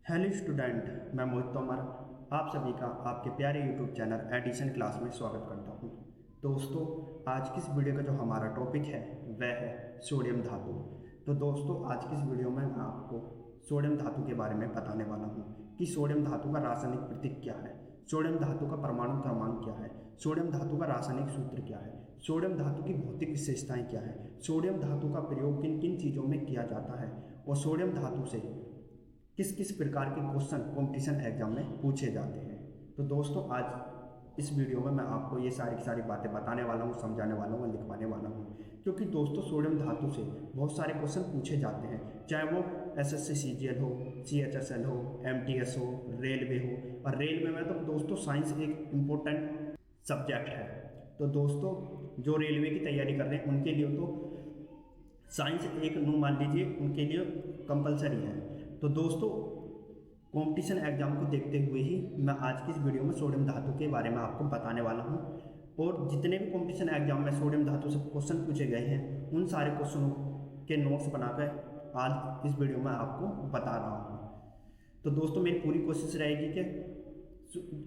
Hello student, मैं मोहित तोमर आप सभी का आपके प्यारे यूट्यूब चैनल एडिशन क्लास में स्वागत करता हूं। दोस्तों, आज की इस वीडियो का जो हमारा टॉपिक है वह है सोडियम धातु। तो दोस्तों, आज की इस वीडियो में मैं आपको सोडियम धातु के बारे में बताने वाला हूं कि सोडियम धातु का रासायनिक प्रतीक क्या है, सोडियम धातु का परमाणु क्रमांक क्या है, सोडियम धातु का रासायनिक सूत्र क्या है, सोडियम धातु की भौतिक विशेषताएं क्या है, सोडियम धातु का प्रयोग किन किन चीज़ों में किया जाता है और सोडियम धातु से किस किस प्रकार के क्वेश्चन कंपटीशन एग्जाम में पूछे जाते हैं। तो दोस्तों, आज इस वीडियो में मैं आपको ये सारी की सारी बातें बताने वाला हूँ, समझाने वाला हूँ, लिखवाने वाला हूँ, क्योंकि दोस्तों सोडियम धातु से बहुत सारे क्वेश्चन पूछे जाते हैं, चाहे वो SSC CGL हो, CHSL हो, MTS हो, रेलवे हो। और रेलवे में तो दोस्तों साइंस एक इम्पोर्टेंट सब्जेक्ट है। तो दोस्तों, जो रेलवे की तैयारी कर रहे हैं उनके लिए तो साइंस एक मान लीजिए उनके लिए कंपलसरी है। तो दोस्तों, कंपटीशन एग्जाम को देखते हुए ही मैं आज की इस वीडियो में सोडियम धातु के बारे में आपको बताने वाला हूं, और जितने भी कंपटीशन एग्जाम में सोडियम धातु से क्वेश्चन पूछे गए हैं उन सारे क्वेश्चनों के नोट्स बनाकर आज इस वीडियो में आपको बता रहा हूं। तो दोस्तों, मेरी पूरी कोशिश रहेगी कि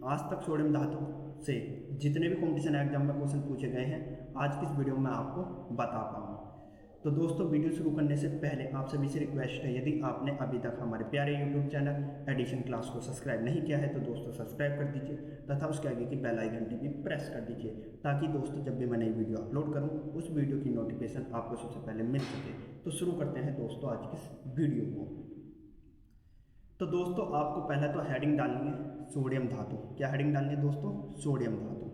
आज तक सोडियम धातु से जितने भी कंपटीशन एग्जाम में क्वेश्चन पूछे गए हैं आज की इस वीडियो में आपको बता पाऊँ। तो दोस्तों, वीडियो शुरू करने से पहले आप सभी से रिक्वेस्ट है, यदि आपने अभी तक हमारे प्यारे यूट्यूब चैनल एडिशन क्लास को सब्सक्राइब नहीं किया है तो दोस्तों सब्सक्राइब कर दीजिए तथा उसके आगे की बेल आइकन भी प्रेस कर दीजिए, ताकि दोस्तों जब भी मैं नई वीडियो अपलोड करूं उस वीडियो की नोटिफिकेशन आपको सबसे पहले मिल सके। तो शुरू करते हैं दोस्तों आज की इस वीडियो को। तो दोस्तों, आपको पहले तो हेडिंग डालनी है सोडियम धातु। क्या हेडिंग डालनी है दोस्तों? सोडियम धातु।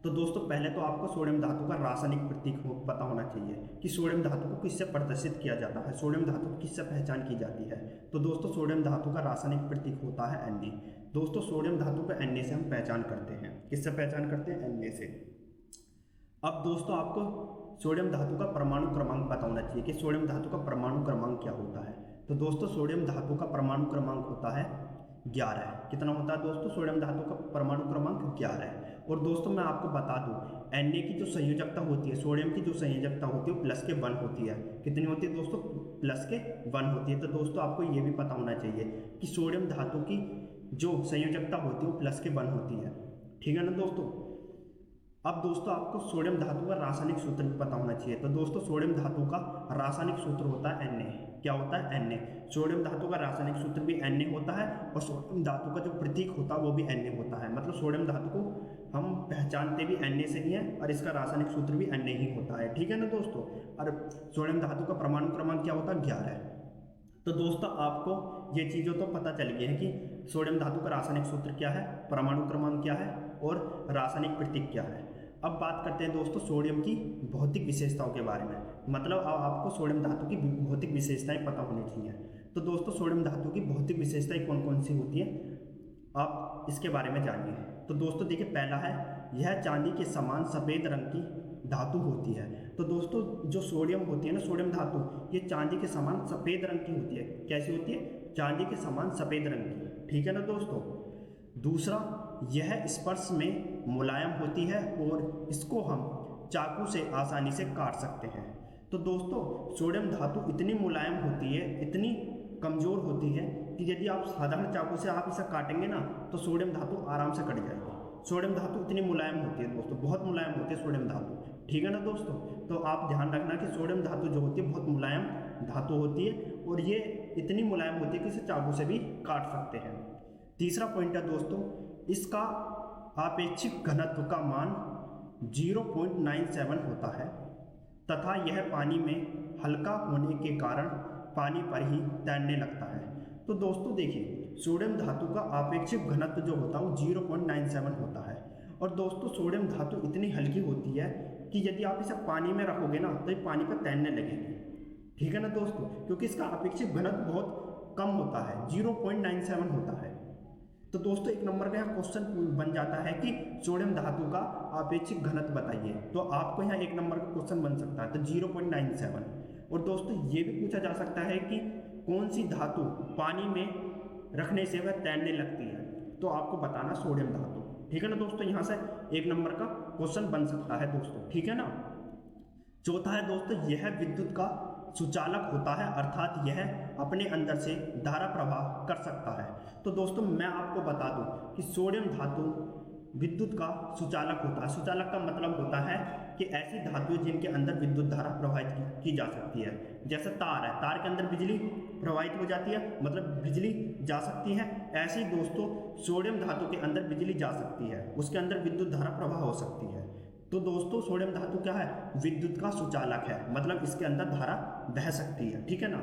तो दोस्तों, पहले तो आपको सोडियम धातु का रासायनिक प्रतीक पता होना चाहिए कि सोडियम धातु को किससे प्रदर्शित किया जाता है, सोडियम धातु की किससे पहचान की जाती है। तो दोस्तों, सोडियम धातु का रासायनिक प्रतीक होता है Na। दोस्तों, सोडियम धातु का Na से हम पहचान करते हैं। किससे पहचान करते हैं? Na से। अब दोस्तों, आपको सोडियम धातु का परमाणु क्रमांक पता होना चाहिए कि सोडियम धातु का परमाणु क्रमांक क्या होता है। तो दोस्तों, सोडियम धातु का परमाणु क्रमांक होता है 11। कितना होता है दोस्तों? सोडियम धातु का परमाणु क्रमांक 11 है। और दोस्तों, मैं आपको बता दूं, Na की जो संयोजकता होती है, सोडियम की जो संयोजकता होती है वो प्लस के 1 होती है। कितनी होती है दोस्तों? प्लस के 1 होती है। तो दोस्तों, आपको ये भी पता होना चाहिए कि सोडियम धातु की जो संयोजकता होती है वो प्लस के 1 होती है। ठीक है ना दोस्तों? अब दोस्तों, आपको सोडियम धातु का रासायनिक सूत्र भी पता होना चाहिए। तो दोस्तों, सोडियम धातु का रासायनिक सूत्र होता है Na। क्या होता है? Na। सोडियम धातु का रासायनिक सूत्र भी Na होता है और सोडियम धातु का जो प्रतीक होता है वो भी Na होता है। मतलब सोडियम धातु को हम पहचानते भी Na से ही है और इसका रासायनिक सूत्र भी Na ही होता है। ठीक है ना दोस्तों? और सोडियम धातु का परमाणु क्रमांक क्या होता है? 11। तो दोस्तों, आपको ये चीज़ों तो पता चल गई है कि सोडियम धातु का रासायनिक सूत्र क्या है, परमाणु क्रमांक क्या है और रासायनिक प्रतीक क्या है। अब बात करते हैं दोस्तों सोडियम की भौतिक विशेषताओं के बारे में। मतलब अब आपको सोडियम धातु की भौतिक विशेषताएं पता होनी चाहिए। तो दोस्तों, सोडियम धातु की भौतिक विशेषताएं कौन कौन सी होती हैं आप इसके बारे में जानिए। तो दोस्तों देखिए, पहला है यह चांदी के समान सफ़ेद रंग की धातु होती है। तो दोस्तों, जो सोडियम होती है ना, सोडियम धातु, ये चांदी के समान सफ़ेद रंग की होती है। कैसी होती है? चांदी के समान सफ़ेद रंग की। ठीक है ना दोस्तों? दूसरा, यह स्पर्श में मुलायम होती है और इसको हम चाकू से आसानी से काट सकते हैं। तो दोस्तों, सोडियम धातु इतनी मुलायम होती है, इतनी कमज़ोर होती है कि यदि आप साधारण चाकू से आप इसे काटेंगे ना तो सोडियम धातु आराम से कट जाएगी। सोडियम धातु इतनी मुलायम होती है दोस्तों, बहुत मुलायम होती है सोडियम धातु। ठीक है ना दोस्तों? तो आप ध्यान रखना कि सोडियम धातु जो होती है बहुत मुलायम धातु होती है और ये इतनी मुलायम होती है कि इसे चाकू से भी काट सकते हैं। तीसरा पॉइंट है दोस्तों, इसका आपेक्षिक घनत्व का मान 0.97 होता है तथा यह पानी में हल्का होने के कारण पानी पर ही तैरने लगता है। तो दोस्तों देखिए, सोडियम धातु का आपेक्षिक घनत्व जो होता है वो 0.97 होता है। और दोस्तों, सोडियम धातु इतनी हल्की होती है कि यदि आप इसे पानी में रखोगे ना तो ये पानी पर तैरने लगेगी। ठीक है ना दोस्तों? क्योंकि इसका आपेक्षिक घनत्व बहुत कम होता है, 0.97 होता है। तो दोस्तों, एक नंबर का यहाँ क्वेश्चन बन जाता है कि सोडियम धातु का आपेक्षिक घनत्व बताइए। तो आपको यहाँ एक नंबर का क्वेश्चन बन सकता है, तो 0.97। और दोस्तों, ये भी पूछा जा सकता है कि कौन सी धातु पानी में रखने से वह तैरने लगती है। तो आपको बताना सोडियम धातु। ठीक है ना दोस्तों? यहाँ से एक नंबर का क्वेश्चन बन सकता है दोस्तों। ठीक है ना? चौथा है दोस्तों, यह विद्युत का सुचालक होता है, अर्थात यह अपने अंदर से धारा प्रवाह कर सकता है। तो दोस्तों मैं आपको बता दूं कि सोडियम धातु विद्युत का सुचालक होता है। सुचालक का मतलब होता है कि ऐसी धातुएं जिनके अंदर विद्युत धारा प्रवाहित की जा सकती है। जैसे तार है, तार के अंदर बिजली प्रवाहित हो जाती है, मतलब बिजली जा सकती है। ऐसे ही दोस्तों सोडियम धातु के अंदर बिजली जा सकती है, उसके अंदर विद्युत धारा प्रवाह हो सकती है। तो दोस्तों सोडियम धातु क्या है, विद्युत का सुचालक है, मतलब इसके अंदर धारा बह सकती है, ठीक है ना।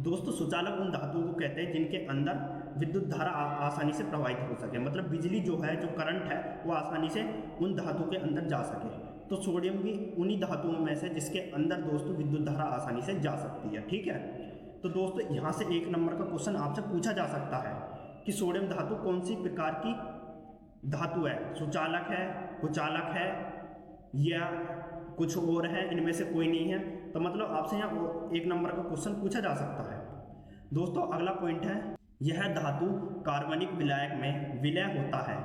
दोस्तों सुचालक उन धातुओं को कहते हैं जिनके अंदर विद्युत धारा आसानी से प्रवाहित हो सके, मतलब बिजली जो है, जो करंट है, वो आसानी से उन धातुओं के अंदर जा सके। तो सोडियम भी उन्हीं धातुओं में से जिसके अंदर दोस्तों विद्युत धारा आसानी से जा सकती है, ठीक है। तो दोस्तों यहाँ से 1 नंबर का क्वेश्चन आपसे पूछा जा सकता है कि सोडियम धातु कौन सी प्रकार की धातु है, सुचालक है, कुचालक है या कुछ और है, इनमें से कोई नहीं है। तो मतलब आपसे यहाँ 1 नंबर का क्वेश्चन पूछा जा सकता है। दोस्तों अगला पॉइंट है, यह धातु कार्बनिक विलायक में विलय होता है।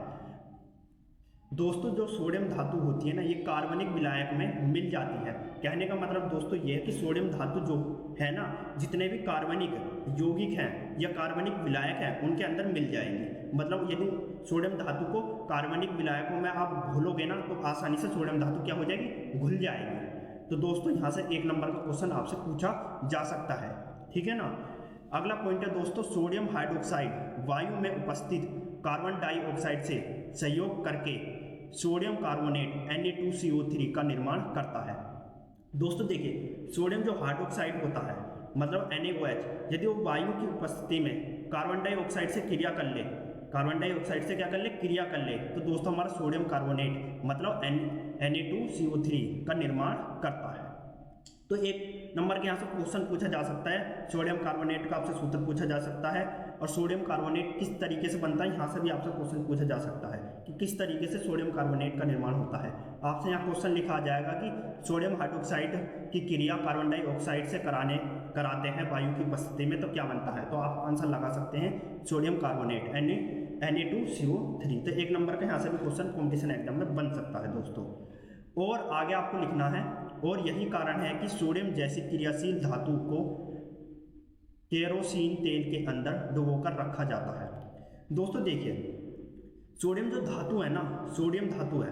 दोस्तों जो सोडियम धातु होती है ना, ये कार्बनिक विलायक में मिल जाती है। कहने का मतलब दोस्तों ये है कि सोडियम धातु जो है ना, जितने भी कार्बनिक यौगिक हैं या कार्बनिक विलायक हैं उनके अंदर मिल जाएंगी। मतलब यदि सोडियम धातु को कार्बनिक विलायकों में आप घोलोगे ना, तो आसानी से सोडियम धातु क्या हो जाएगी, घुल जाएगी। तो दोस्तों यहाँ से 1 नंबर का क्वेश्चन आपसे पूछा जा सकता है, ठीक है ना। अगला पॉइंट है दोस्तों, सोडियम हाइड्रोक्साइड वायु में उपस्थित कार्बन डाइऑक्साइड से सहयोग करके सोडियम कार्बोनेट Na2CO3 का निर्माण करता है। दोस्तों देखिए सोडियम जो हाइड्रोक्साइड होता है, मतलब NaOH, यदि वो वायु की उपस्थिति में कार्बन डाइऑक्साइड से क्रिया कर ले, कार्बन डाइऑक्साइड से क्या कर ले, क्रिया कर ले, तो दोस्तों हमारा सोडियम कार्बोनेट मतलब Na2CO3 का निर्माण करता है। तो 1 नंबर के यहाँ से क्वेश्चन पूछा जा सकता है, सोडियम कार्बोनेट का आपसे सूत्र पूछा जा सकता है, और सोडियम कार्बोनेट किस तरीके से बनता है, यहाँ से भी आपसे क्वेश्चन पूछा जा सकता है कि किस तरीके से सोडियम कार्बोनेट का निर्माण होता है। आपसे यहाँ क्वेश्चन लिखा आ जाएगा कि सोडियम हाइड्रोक्साइड की क्रिया कार्बन डाइऑक्साइड से कराते हैं वायु की उपस्थिति में, तो क्या बनता है। तो आप आंसर लगा सकते हैं सोडियम कार्बोनेट Na2CO3। तो 1 नंबर का यहाँ से भी क्वेश्चन कॉम्पिटिशन एग्जाम में बन सकता है दोस्तों। और आगे आपको लिखना है, और यही कारण है कि सोडियम जैसी क्रियाशील धातु को केरोसिन तेल के अंदर डुबोकर रखा जाता है। दोस्तों देखिए सोडियम जो धातु है ना, सोडियम धातु है,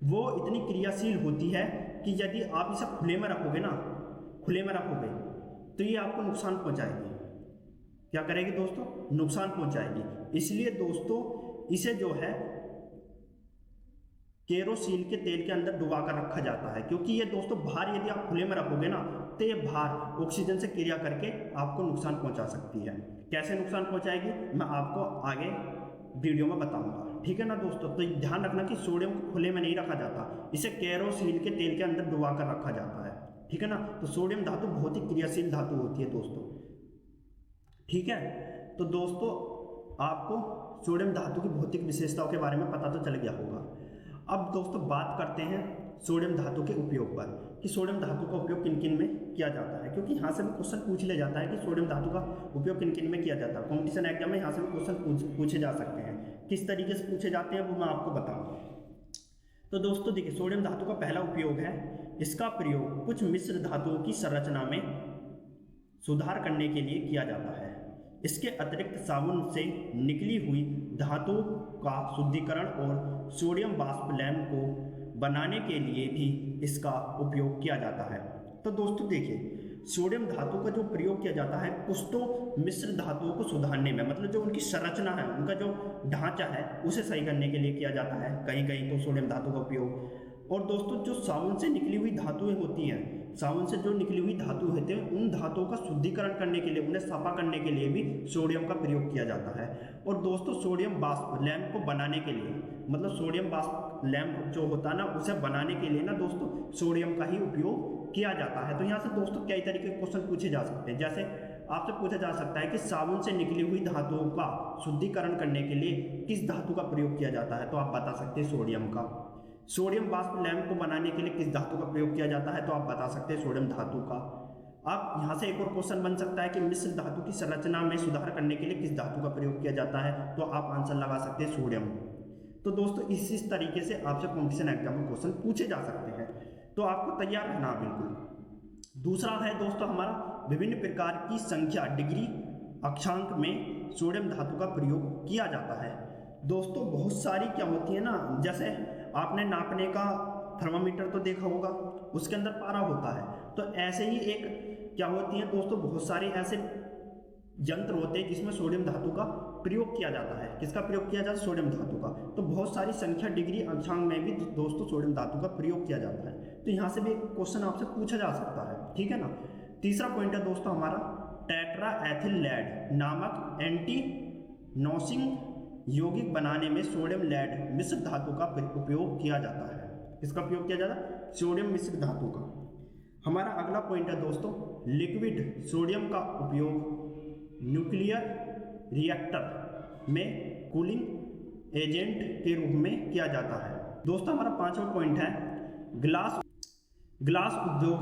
वो इतनी क्रियाशील होती है कि यदि आप इसे खुले में रखोगे ना, खुले में रखोगे तो ये आपको नुकसान पहुंचाएगी। क्या करेगी दोस्तों, नुकसान पहुंचाएगी। इसलिए दोस्तों इसे जो है केरोसिन के तेल के अंदर डुबा कर रखा जाता है, क्योंकि ये दोस्तों बाहर यदि आप खुले में रखोगे ना, तो ये बाहर ऑक्सीजन से क्रिया करके आपको नुकसान पहुंचा सकती है। कैसे नुकसान पहुंचाएगी मैं आपको आगे वीडियो में बताऊंगा, ठीक है ना दोस्तों। तो ध्यान रखना कि सोडियम को खुले में नहीं रखा जाता, इसे केरोसिन के तेल के अंदर डुबा कर रखा जाता है, ठीक है ना। तो सोडियम धातु बहुत ही क्रियाशील धातु होती है दोस्तों, ठीक है। तो दोस्तों आपको सोडियम धातु की भौतिक विशेषताओं के बारे में पता तो चल गया होगा। अब दोस्तों बात करते हैं सोडियम धातु के उपयोग पर, कि सोडियम धातु का उपयोग किन किन में किया जाता है, क्योंकि यहाँ से भी क्वेश्चन पूछ लिया जाता है कि सोडियम धातु का उपयोग किन किन में किया जाता है। कॉम्पिटिशन एग्जाम में यहाँ से भी क्वेश्चन पूछे जा सकते हैं। किस तरीके से पूछे जाते हैं वो मैं आपको बताऊँगा। तो दोस्तों देखिए सोडियम धातु का पहला उपयोग है, इसका प्रयोग कुछ मिश्र धातुओं की संरचना में सुधार करने के लिए किया जाता है। इसके अतिरिक्त साबुन से निकली हुई धातु का शुद्धिकरण और सोडियम वाष्प लैंप को बनाने के लिए भी इसका उपयोग किया जाता है। तो दोस्तों देखिए सोडियम धातु का जो प्रयोग किया जाता है कुछ तो मिश्र धातुओं को सुधारने में, मतलब जो उनकी संरचना है, उनका जो ढांचा है उसे सही करने के लिए किया जाता है कहीं कहीं तो सोडियम धातु का उपयोग। और दोस्तों जो साबुन से निकली हुई धातुएं होती हैं, साबुन से जो निकली हुई धातु होते हैं उन धातुओं का शुद्धिकरण करने के लिए, उन्हें साफा करने के लिए भी सोडियम का प्रयोग किया जाता है। और दोस्तों सोडियम वाष्प लैंप को बनाने के लिए, मतलब सोडियम वाष्प लैंप जो होता है ना उसे बनाने के लिए ना दोस्तों सोडियम का ही उपयोग किया जाता है। तो यहाँ से दोस्तों कई तरीके के क्वेश्चन पूछे जा सकते हैं। जैसे आपसे पूछा जा सकता है कि साबुन से निकली हुई धातुओं का शुद्धिकरण करने के लिए किस धातु का प्रयोग किया जाता है, तो आप बता सकते हैं सोडियम का। सोडियम वाष्प लैंप को बनाने के लिए किस धातु का प्रयोग किया जाता है, तो आप बता सकते हैं सोडियम धातु का। अब यहाँ से एक और क्वेश्चन बन सकता है कि मिश्र धातु की संरचना में सुधार करने के लिए किस धातु का प्रयोग किया जाता है, तो आप आंसर लगा सकते हैं सोडियम। तो दोस्तों इस तरीके से आपसे कॉम्पिटिशन एग्जाम में क्वेश्चन पूछे जा सकते हैं, तो आपको तैयार रहना बिल्कुल। दूसरा है दोस्तों हमारा विभिन्न प्रकार की संख्या डिग्री अक्षांक में सोडियम धातु का प्रयोग किया जाता है। दोस्तों बहुत सारी क्या होती है ना, जैसे आपने नापने का थर्मामीटर तो देखा होगा, उसके अंदर पारा होता है, तो ऐसे ही एक क्या होती है दोस्तों, बहुत सारे ऐसे यंत्र होते हैं जिसमें सोडियम धातु का प्रयोग किया जाता है। किसका प्रयोग किया जाता है? सोडियम धातु का। तो बहुत सारी संख्या डिग्री अक्षांक में भी दोस्तों सोडियम धातु का प्रयोग किया जाता है। तो यहाँ से भी एक क्वेश्चन आपसे पूछा जा सकता है, ठीक है ना। तीसरा पॉइंट है दोस्तों हमारा टेट्रा एथिल लेड नामक एंटी नॉसिंग यौगिक बनाने में सोडियम लेड मिश्र धातु का उपयोग किया जाता है। किसका उपयोग किया जाता है? सोडियम मिश्र धातु का। हमारा अगला पॉइंट है दोस्तों लिक्विड सोडियम का उपयोग न्यूक्लियर रिएक्टर में कूलिंग एजेंट के रूप में किया जाता है। दोस्तों हमारा पांचवा पॉइंट है ग्लास उद्योग,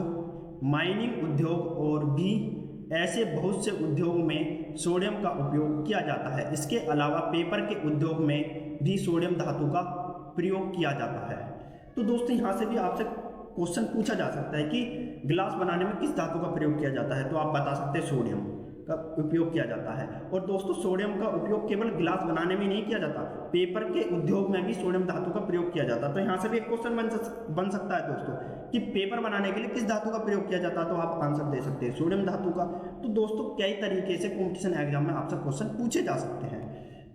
माइनिंग उद्योग और भी ऐसे बहुत से उद्योगों में सोडियम का उपयोग किया जाता है। इसके अलावा पेपर के उद्योग में भी सोडियम धातु का प्रयोग किया जाता है। तो दोस्तों यहाँ से भी आपसे क्वेश्चन पूछा जा सकता है कि गिलास बनाने में किस धातु का प्रयोग किया जाता है, तो आप बता सकते हैं सोडियम का उपयोग किया जाता है। और दोस्तों सोडियम का उपयोग केवल गिलास बनाने में नहीं किया जाता, पेपर के उद्योग में भी सोडियम धातु का प्रयोग किया जाता है। तो यहाँ से भी एक क्वेश्चन बन सकता है दोस्तों कि पेपर बनाने के लिए किस धातु का प्रयोग किया जाता है, तो आप आंसर दे सकते हैं सोडियम धातु का। तो दोस्तों कई तरीके से कॉम्पिटिशन एग्जाम में आपसे क्वेश्चन पूछे जा सकते हैं।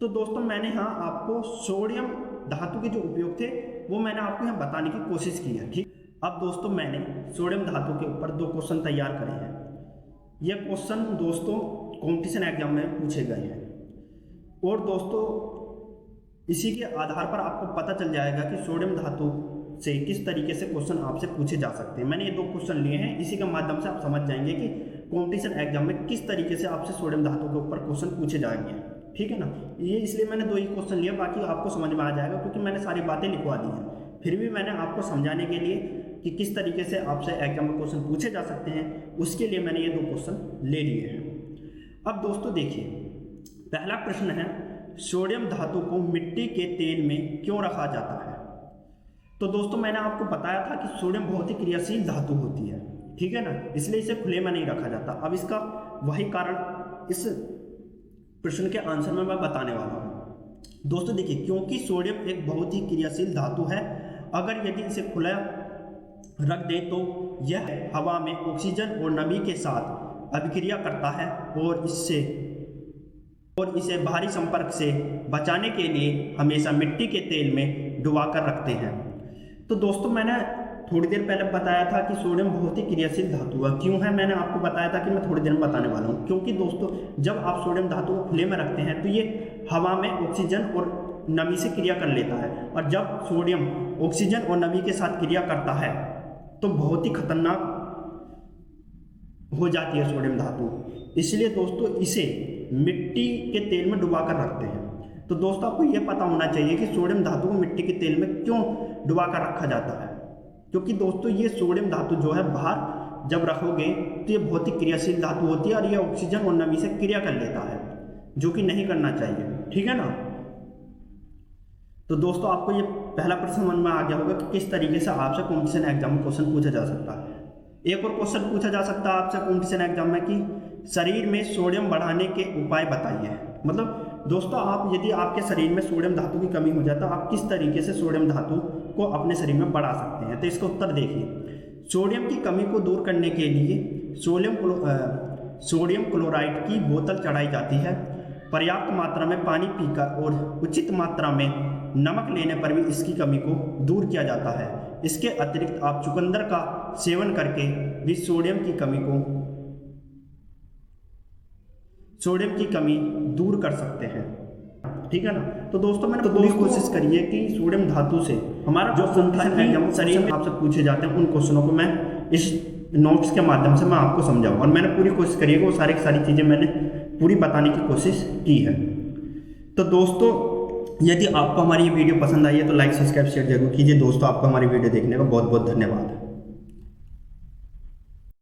तो दोस्तों मैंने यहाँ आपको सोडियम धातु के जो उपयोग थे वो मैंने आपको यहाँ बताने की कोशिश की है, ठीक। अब दोस्तों मैंने सोडियम धातु के ऊपर 2 क्वेश्चन तैयार करे हैं। ये क्वेश्चन दोस्तों कॉम्पिटिशन एग्जाम में पूछे गए हैं और दोस्तों इसी के आधार पर आपको पता चल जाएगा कि सोडियम धातु से किस तरीके से क्वेश्चन आपसे पूछे जा सकते हैं। मैंने ये 2 क्वेश्चन लिए हैं, इसी के माध्यम से आप समझ जाएंगे कि कॉम्पिटिशन एग्जाम में किस तरीके से आपसे सोडियम धातु के ऊपर क्वेश्चन पूछे जाएंगे, ठीक है ना। ये इसलिए मैंने 2 ही क्वेश्चन लिए, बाकी आपको समझ में आ जाएगा क्योंकि मैंने सारी बातें लिखवा दी हैं। फिर भी मैंने आपको समझाने के लिए कि किस तरीके से आपसे एग्जाम में क्वेश्चन पूछे जा सकते हैं, उसके लिए मैंने ये 2 क्वेश्चन ले लिए हैं। अब दोस्तों देखिए, पहला प्रश्न है सोडियम धातु को मिट्टी के तेल में क्यों रखा जाता है। तो दोस्तों मैंने आपको बताया था कि सोडियम बहुत ही क्रियाशील धातु होती है, ठीक है ना, इसलिए इसे खुले में नहीं रखा जाता। अब इसका वही कारण इस प्रश्न के आंसर में मैं बताने वाला हूँ। दोस्तों देखिए, क्योंकि सोडियम एक बहुत ही क्रियाशील धातु है, अगर यदि इसे खुला रख दे तो यह हवा में ऑक्सीजन और नमी के साथ अभिक्रिया करता है और इसे बाहरी संपर्क से बचाने के लिए हमेशा मिट्टी के तेल में डुबाकर रखते हैं। तो दोस्तों मैंने थोड़ी देर पहले बताया था कि सोडियम बहुत ही क्रियाशील धातु है। क्यों है मैंने आपको बताया था कि मैं थोड़ी देर में बताने वाला हूँ। क्योंकि दोस्तों जब आप सोडियम धातु को खुले में रखते हैं तो ये हवा में ऑक्सीजन और नमी से क्रिया कर लेता है, और जब सोडियम ऑक्सीजन और नमी के साथ क्रिया करता है तो बहुत ही खतरनाक हो जाती है सोडियम धातु। इसलिए दोस्तों इसे मिट्टी के तेल में डुबा कर रखते हैं। तो दोस्तों आपको यह पता होना चाहिए कि सोडियम धातु को मिट्टी के तेल में क्यों डुबा कर रखा जाता है, क्योंकि दोस्तों ये सोडियम धातु जो है बाहर जब रखोगे तो ये बहुत ही क्रियाशील धातु होती है और ये ऑक्सीजन और नमी से क्रिया कर लेता है, जो कि नहीं करना चाहिए, ठीक है ना। तो दोस्तों आपको ये पहला प्रश्न समझ में आ गया होगा कि किस तरीके से आपसे कॉम्पिटिशन एग्जाम में क्वेश्चन पूछा जा सकता है। एक और क्वेश्चन पूछा जा सकता है आपसे कॉम्पिटिशन एग्जाम में कि शरीर में सोडियम बढ़ाने के उपाय बताइए। मतलब दोस्तों आप यदि आपके शरीर में सोडियम धातु की कमी हो जाए तो आप किस तरीके से सोडियम धातु को अपने शरीर में बढ़ा सकते हैं। तो इसका उत्तर देखिए, सोडियम की कमी को दूर करने के लिए सोडियम क्लोराइड की बोतल चढ़ाई जाती है। पर्याप्त मात्रा में पानी पीकर और उचित मात्रा में नमक लेने पर भी इसकी कमी को दूर किया जाता है। इसके अतिरिक्त आप चुकंदर का सेवन करके भी सोडियम की कमी दूर कर सकते हैं, ठीक है ना। तो दोस्तों मैंने पूरी कोशिश करी है कि सोडियम धातु से हमारा जो शरीर में आपसे पूछे जाते हैं उन क्वेश्चनों को मैं इस नोट्स के माध्यम से मैं आपको समझाऊं, और मैंने पूरी कोशिश करी है कि वो सारी चीज़ें मैंने पूरी बताने की कोशिश की है। तो दोस्तों यदि आपको हमारी ये वीडियो पसंद आई है तो लाइक सब्सक्राइब शेयर जरूर कीजिए। दोस्तों आपको हमारी वीडियो देखने का बहुत बहुत धन्यवाद।